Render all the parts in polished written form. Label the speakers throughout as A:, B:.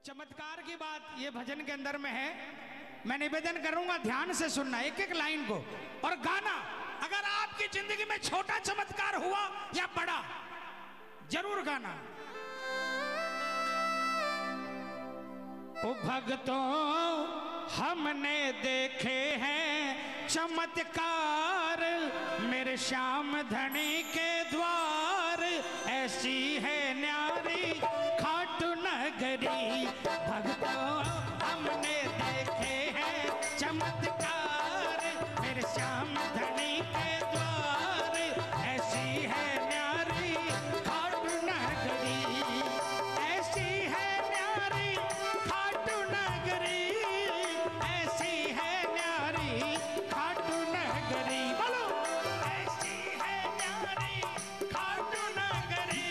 A: चमत्कार की बात ये भजन के अंदर में है। मैं निवेदन करूंगा ध्यान से सुनना एक एक लाइन को और गाना। अगर आपकी जिंदगी में छोटा चमत्कार हुआ या बड़ा, जरूर गाना। ओ भक्तों हमने देखे हैं चमत्कार, मेरे श्याम धनी के द्वार। ऐसी है न्यारी खाटू नगरी, भक्तों हमने देखे हैं चमत्कार, मेरे श्याम धनी के द्वार। ऐसी है न्यारी खाटू नगरी, ऐसी है न्यारी खाटू नगरी, ऐसी है न्यारी खाटू नगरी। बोलो ऐसी है न्यारी खाटू नगरी,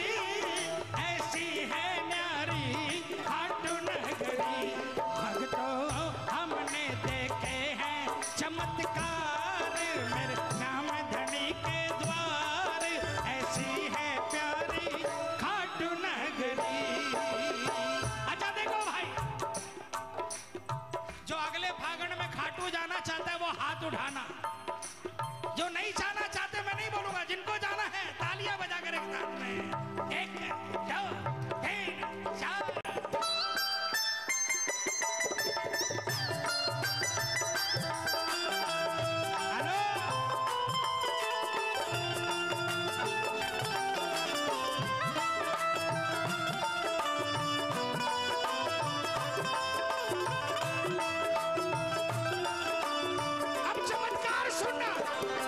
A: ऐसी है न्यारी खाटू नगरी। भक्तों हमने देखे हैं चमत्कार, मेरे नाम धनी के द्वार। ऐसी है प्यारी खाटू नगरी। अच्छा देखो भाई, जो अगले फागुन में खाटू जाना चाहता है वो हाथ उठाना, जो नहीं जाना चाहते मैं नहीं बोलूंगा, जिनको जाना है तालियां बजाकर एक साथ में। 1 2 3 4। हेलो अब चमत्कार सुनना,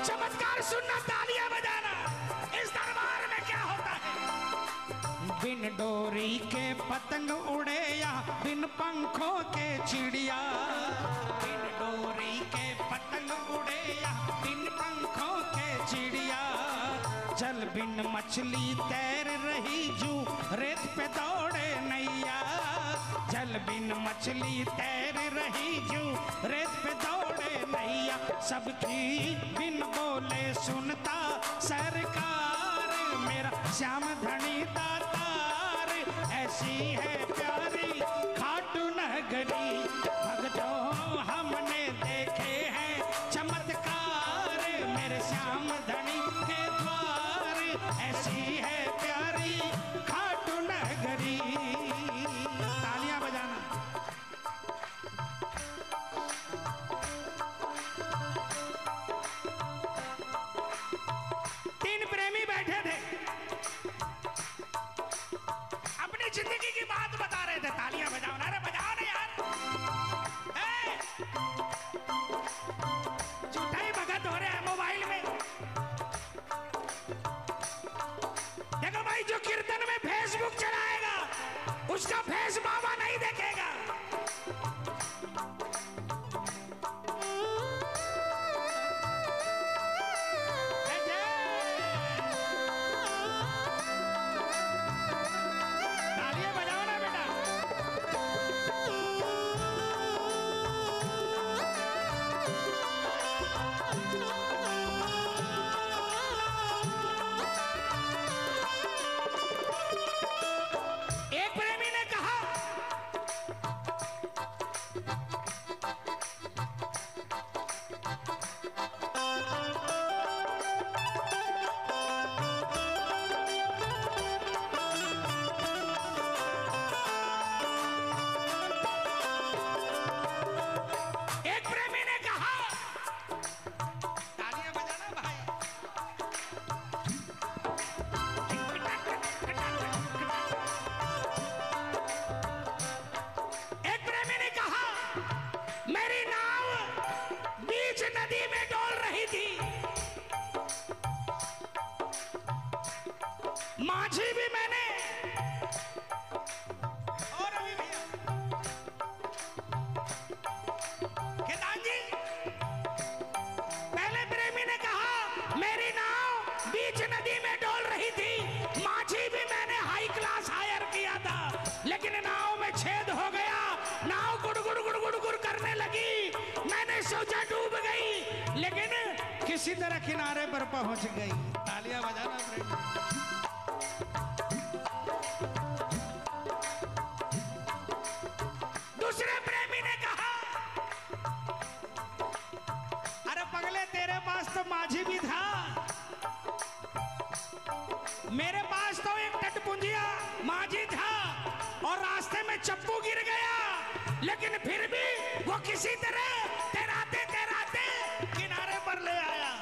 A: चमत्कार सुनना, तालियां बजाना। इस दरबार में क्या होता है? बिन डोरी के पतंग उड़े या बिन पंखों के चिड़िया, बिन डोरी के पतंग उड़े या बिन पंखों के चिड़िया। जल बिन मछली तैर रही जू रेत पे दौड़े नैया, जल बिन मछली तैर रही जू रेत पे दौड़े नैया। सबकी बिन बोले सुनता सरकार, मेरा श्याम धनी दातार। ऐसी है प्यारी खाटू नगरी, भक्तों हमने देखे हैं चमत्कार, मेरे श्याम धनी के द्वार। ऐसी है प्यारी खाटू नगरी। तालियां बजाना। तीन प्रेमी बैठे थे, अपनी जिंदगी की बात बता रहे थे। तालियां बजाओ ना रे, बजाओ ना यार। झूठा ही भगत हो रहे हैं मोबाइल में। देखो भाई, जो कीर्तन में फेसबुक चलाएगा उसका फेस बाबा नहीं देखेगा। तालियां बजाओ ना बेटा। एक प्रेमी ने कहा, एक प्रेमी ने कहा, तालियां बजाना भाई। एक प्रेमी ने कहा, मेरी नाव बीच नदी में डोल रही थी, माझी भी मैंने। और अभी भैया केदार जी, पहले प्रेमी ने कहा मेरी नाव बीच नदी में डोल रही थी, माझी भी मैंने हाई क्लास हायर किया था, लेकिन नाव में छेद हो गया, नाव गुड़गुड़ गुड़गुड़ गुड़ करने लगी। मैंने सोचा डूब गई, लेकिन किसी तरह किनारे पर पहुंच गई। तालियां बजाना प्रेमी। माझी भी था। मेरे पास तो एक टटपुंजिया माझी था और रास्ते में चप्पू गिर गया, लेकिन फिर भी वो किसी तरह तैराते तैराते किनारे पर ले आया।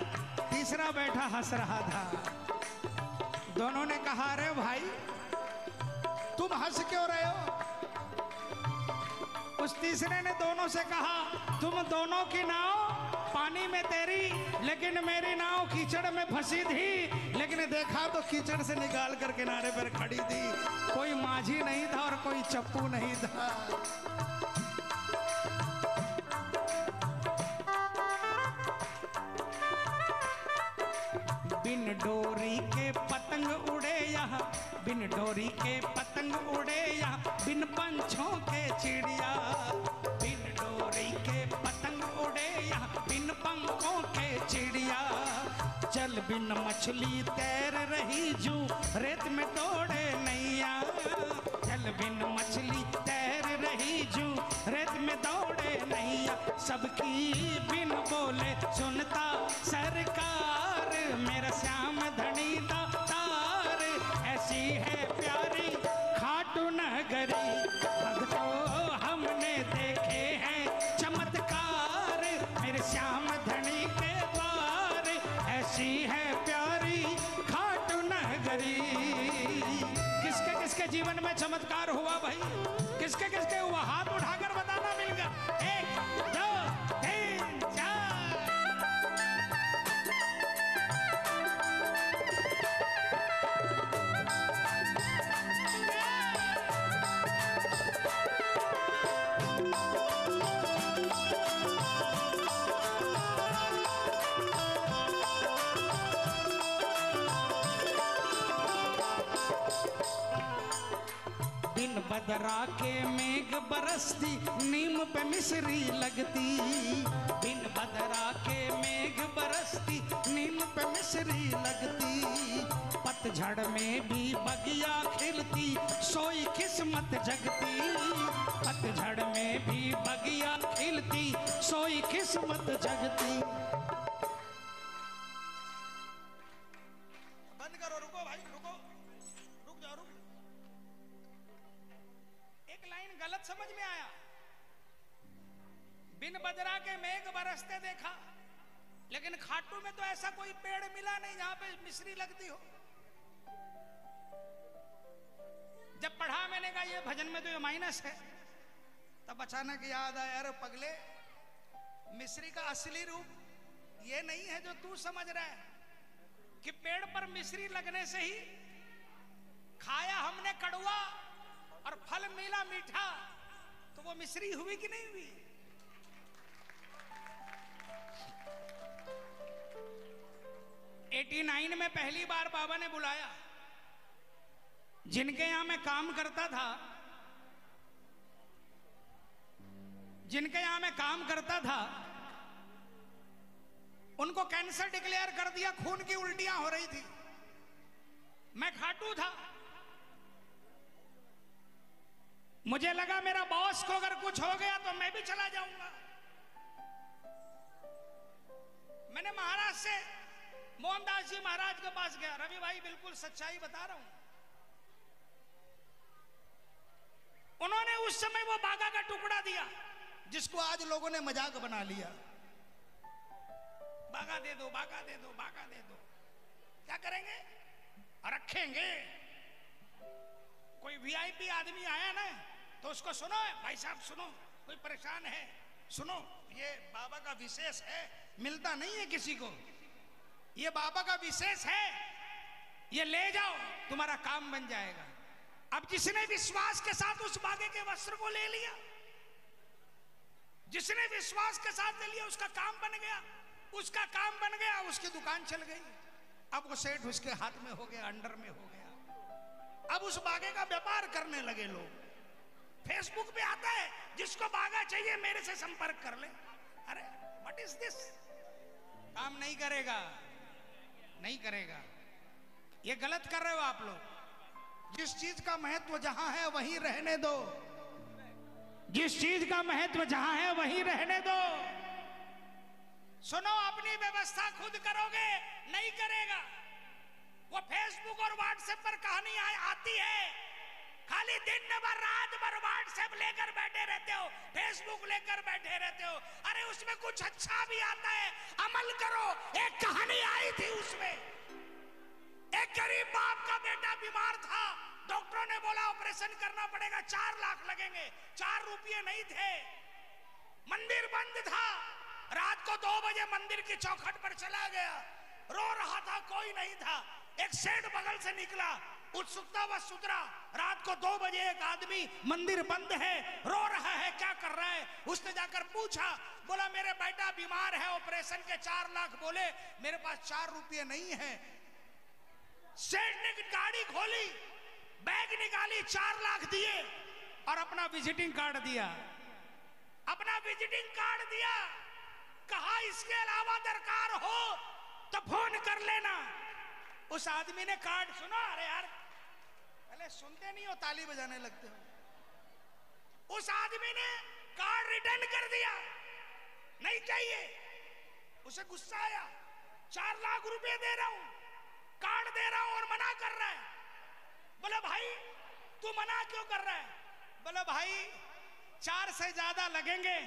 A: तीसरा बैठा हंस रहा था। दोनों ने कहा, अरे भाई तुम हंस क्यों रहे हो? उस तीसरे ने दोनों से कहा, तुम दोनों की नाव पानी में तैरी, लेकिन मेरी नाव कीचड़ में फंसी थी। लेकिन देखा तो कीचड़ से निकाल कर किनारे पर खड़ी थी। कोई माझी नहीं था और कोई चप्पू नहीं था। बिन डोरी के पतंग उड़े यहाँ, बिन डोरी के पतंग उड़े यहाँ, बिन पंछों के चिड़िया। बिन डोरी के पतंग उड़े यहाँ, बिन पंखों के चिड़िया। जल बिन मछली तैर रही जू, रेत में दौड़े नैया। जल बिन मछली तैर रही जू, रेत में दौड़े नैया। सबकी बिन बोले सुनता सरकार, मेरा श्याम धनी दातार। ऐसी है प्यारी खाटू नगरी, भक्तों हमने देखे हैं चमत्कार। मेरे श्याम धनी के द्वार, ऐसी है प्यारी खाटू नगरी। किसके किसके जीवन में चमत्कार हुआ भाई? किसके किसके हुआ? हाथ उठाकर बताना मिलेगा। 1 2 3 4। बिन बदरा के मेघ बरसती, नीम पे मिश्री लगती। बिन बदरा के मेघ बरसती, नीम पे मिश्री लगती। पतझड़ में भी बगिया खिलती, सोई किस्मत जगती। पतझड़ में भी बगिया खिलती, सोई किस्मत जगती। बंद करो, रुको भाई, रुको, रुक जाओ, रुक। एक लाइन गलत समझ में आया। बिन बदरा के मेघ बरसते देखा, लेकिन खाटू में तो ऐसा कोई पेड़ मिला नहीं जहां पे मिश्री लगती हो। जब पढ़ा मैंने कहा ये भजन में तो ये माइनस है, तब अचानक याद आया, अरे पगले, मिश्री का असली रूप ये नहीं है जो तू समझ रहा है कि पेड़ पर मिश्री लगने से ही खाया हमने कड़वा और फल मिला मीठा, तो वो मिश्री हुई कि नहीं हुई? '89 में पहली बार बाबा ने बुलाया। जिनके यहां मैं काम करता था, जिनके यहां मैं काम करता था, उनको कैंसर डिक्लेयर कर दिया, खून की उल्टियां हो रही थी। मैं खाटू था। मुझे लगा मेरा बॉस को अगर कुछ हो गया तो मैं भी चला जाऊंगा। मैंने महाराज से, मोहनदास जी महाराज के पास गया, रवि भाई बिल्कुल सच्चाई बता रहा हूं। उन्होंने उस समय वो बागा का टुकड़ा दिया जिसको आज लोगों ने मजाक बना लिया। बागा दे दो, बागा दे दो, बागा दे दो। क्या करेंगे? रखेंगे। कोई वीआईपी आदमी आया ना तो उसको सुनो, भाई साहब सुनो, कोई परेशान है, सुनो, ये बाबा का विशेष है, मिलता नहीं है किसी को, ये बाबा का विशेष है, ये ले जाओ, तुम्हारा काम बन जाएगा। अब जिसने विश्वास के साथ उस बागे के वस्त्र को ले लिया, जिसने विश्वास के साथ ले लिया, उसका काम बन गया, उसका काम बन गया, उसकी दुकान चल गई। अब वो सेठ उसके हाथ में हो गया, अंडर में हो गया। अब उस बागे का व्यापार करने लगे लोग। फेसबुक पे आता है, जिसको बागा चाहिए मेरे से संपर्क कर ले। अरे व्हाट इज दिस? काम नहीं करेगा, नहीं करेगा। ये गलत कर रहे हो आप लोग। जिस चीज का महत्व जहां है वहीं रहने दो, जिस चीज का महत्व जहां है वहीं रहने दो। सुनो, अपनी व्यवस्था खुद करोगे नहीं करेगा। वो फेसबुक और व्हाट्सएप पर कहानी आती है, खाली दिन भर रात भर व्हाट्सएप लेकर बैठे रहते हो, फेसबुक लेकर बैठे रहते हो। अरे उसमें कुछ अच्छा भी आता है, अमल करो। एक कहानी आई थी, उसमें एक गरीब बाप का बेटा बीमार था। डॉक्टरों ने बोला ऑपरेशन करना पड़ेगा, 4 लाख लगेंगे। 4 रुपये नहीं थे, मंदिर बंद था। रात को 2 बजे मंदिर की चौखट पर चला गया, रो रहा था, कोई नहीं था। एक सेठ बगल से निकला, उत्सुकता व सुधरा। रात को 2 बजे एक आदमी, मंदिर बंद है, रो रहा है, क्या कर रहा है? उसने जाकर पूछा, बोला मेरे बेटा बीमार है, ऑपरेशन के 4 लाख बोले, मेरे पास 4 रुपये नहीं है। सेठ ने गाड़ी खोली, बैग निकाली, 4 लाख दिए और अपना विजिटिंग कार्ड दिया। अपना विजिटिंग कार्ड दिया, कहा इसके अलावा दरकार हो तो फोन कर लेना। उस आदमी ने कार्ड सुना, अरे यार पहले सुनते नहीं हो, ताली बजाने लगते हो। उस आदमी ने कार्ड रिटर्न कर दिया, नहीं चाहिए। उसे गुस्सा आया, 4 लाख रुपए दे रहा हूं, कार्ड दे रहा हूं और मना कर रहा है। बोले भाई तू मना क्यों कर रहा है? बोले भाई 4 से ज्यादा लगेंगे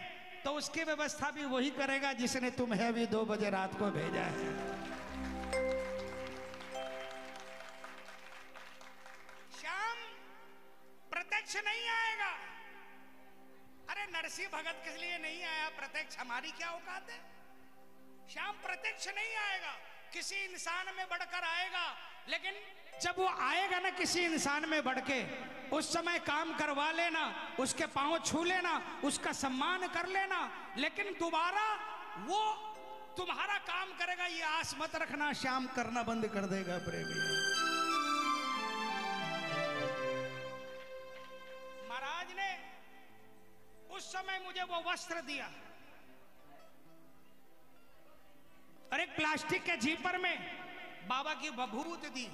A: तो उसकी व्यवस्था भी वही करेगा जिसने तुम्हें अभी 2 बजे रात को भेजा है। श्याम प्रत्यक्ष नहीं आएगा। अरे नरसिंह भगत किस लिए नहीं आया प्रत्यक्ष? हमारी क्या औकात है? श्याम प्रत्यक्ष नहीं आएगा, किसी इंसान में बढ़कर आएगा। लेकिन जब वो आएगा ना किसी इंसान में बढ़ के, उस समय काम करवा लेना, उसके पांव छू लेना, उसका सम्मान कर लेना, लेकिन दोबारा वो तुम्हारा काम करेगा ये आस मत रखना, श्याम करना बंद कर देगा। प्रेमी महाराज ने उस समय मुझे वो वस्त्र दिया और एक प्लास्टिक के जीपर में बाबा की बभूत दी।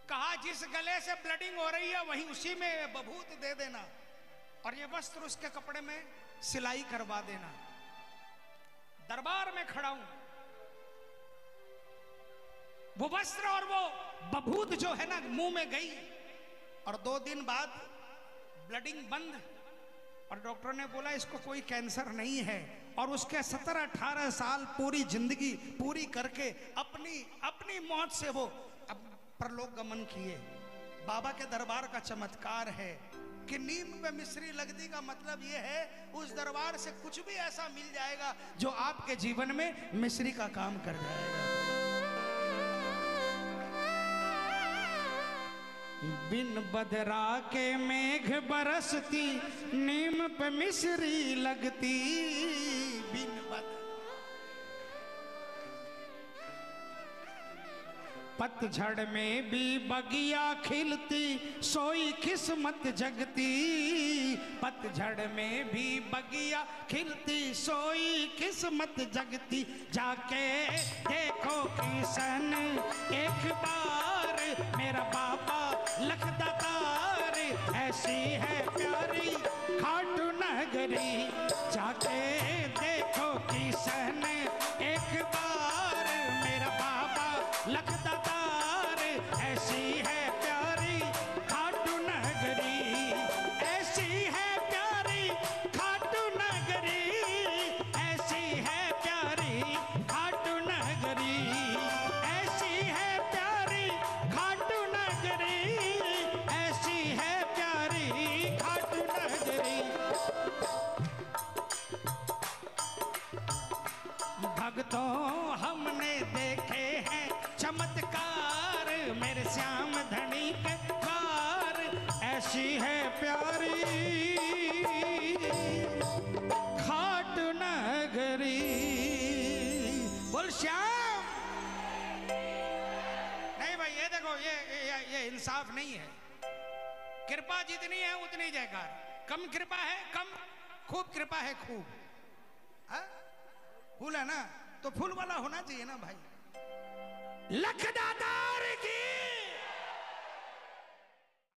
A: कहा जिस गले से ब्लडिंग हो रही है वहीं उसी में बभूत दे देना और ये वस्त्र उसके कपड़े में सिलाई करवा देना। दरबार में खड़ा हूं, वो वस्त्र और वो बभूत जो है ना मुंह में गई और 2 दिन बाद ब्लडिंग बंद और डॉक्टर ने बोला इसको कोई कैंसर नहीं है। और उसके 17-18 साल पूरी जिंदगी पूरी करके अपनी मौत से वो परलोक गमन किए। बाबा के दरबार का चमत्कार है कि नीम पे मिश्री लगदी का मतलब ये है उस दरबार से कुछ भी ऐसा मिल जाएगा जो आपके जीवन में मिश्री का काम कर जाएगा। बिन बदरा के मेघ बरसती, नीम पे मिश्री लगती। बिन बदरा पतझड़ में भी बगिया खिलती, सोई किस्मत जगती। पतझड़ में भी बगिया खिलती, सोई किस्मत जगती। जाके देखो किसन एक बार, मेरा बाबा लखदातार। ऐसी है प्यारी खाटू नगरी, जाके देखो किसन एक बार, मेरा बाबा लखदातार। ऐसी है प्यारी खाटू नगरी, ऐसी है प्यारी खाटू नगरी, ऐसी है प्यारी खाटू नगरी, ऐसी है प्यारी खाटू नगरी, ऐसी है प्यारी खाटू नगरी। भक्तों हमने देखे हैं चमत्कार, मेरे श्याम धनी के द्वार। ऐसी है प्यारी खाटू नगरी। बोल श्याम। नहीं भाई ये देखो ये इंसाफ नहीं है। कृपा जितनी है उतनी जयकार, कम कृपा है कम, खूब कृपा है खूब। हाँ? फूल है ना तो फूल वाला होना चाहिए ना भाई। लखदातार की